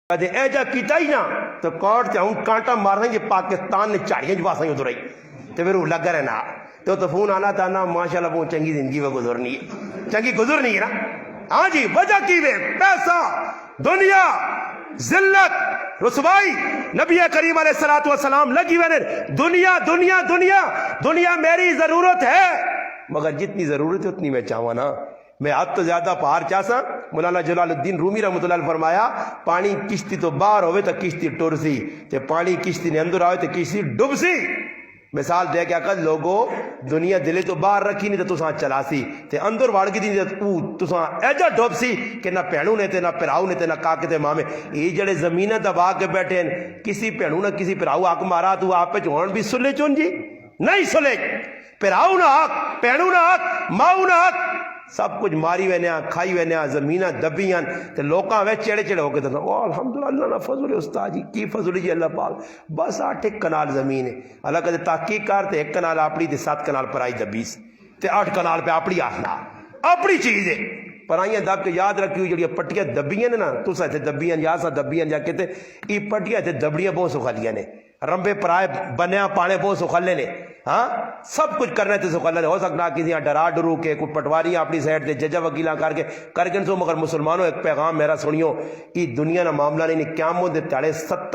کدے اے جا کیتا ہی نا تو کوٹ تے ہوں کانٹا مارنا یہ پاکستان نے چاڑیاں جواسا ہی ادھر آئی تو پھر وہ لگا رہنا تو فون آنا تھا نا ماشاءاللہ وہ چنگی زندگی میں گزرنی ہے، چنگی گزرنی ہے نا۔ ہاں جی، وجہ کی وے پیسہ، دنیا، ذلت، رسوائی، نبی کریم علیہ الصلوۃ والسلام لگی ہوئے دنیا دنیا دنیا دنیا میری ضرورت ہے، مگر جتنی ضرورت ہے اتنی میں چاہوں نا، میں حد تو زیادہ پہاڑ چاہسا۔ مولانا جلال الدین رومی رحمۃ اللہ علیہ فرمایا پانی کشتی تو باہر ہوئے تو کشتی ٹر سی تے پانی کشتی نے اندر آئے تو کشتی ڈب سی۔ مثال دے کے کہ لوگو دنیا دلے تو باہر رکھی نہیں تو تساں چلا سی تے اندر وڑ گئی تے تساں ایجا ڈب سی کہ نہ بھینوں نے تے نہ پراؤ نے تے نہ کاکے تے مامے، یہ جڑے زمینیں دبا کے بیٹھے ہیں، کسی بھینوں نہ کسی پراؤ حق مارا تو آپ پہ چون بھی سلے چون جی نہیں سلے، پراؤ نہ حق، بھینوں نہ حق، ماؤ نہ حق، سب کچھ ماری وینے کھائی وینے زمینہ دبیاں تے لوکاں وے چڑے چڑے ہو کے تے او الحمدللہ اللہ نہ فضل ہے استاد جی، کی فضل جی اللہ پاک، بس 8 کنال زمین ہے، اللہ کہتے تحقیق کرتے 1 کنال اپنی تے 7 کنال پرائی دبیس تے 8 کنال پہ اپنی آخنا اپنی چیز ہے۔ پرائیاں دب کے یاد رکھیو جڑی پٹیاں دبیاں نے نا تساں تے دبیاں یا سا دبیاں جا کے تے ای پٹیاں تے دبڑیاں بہت سکھالیاں نے، رمبے پرائے بنیا پانے بہت سکھلے نے، ہاں سب کچھ کرنے تے سکھلے ہو سکتا کسی ڈرا ڈرو کے کوئی پٹواریاں اپنی سائڈ تے ججا وکیلاں کر کے سو، مگر مسلمانوں ایک پیغام میرا سنیو، ای دنیا نہ معاملہ نہیں، قیامت دے تاڑے 7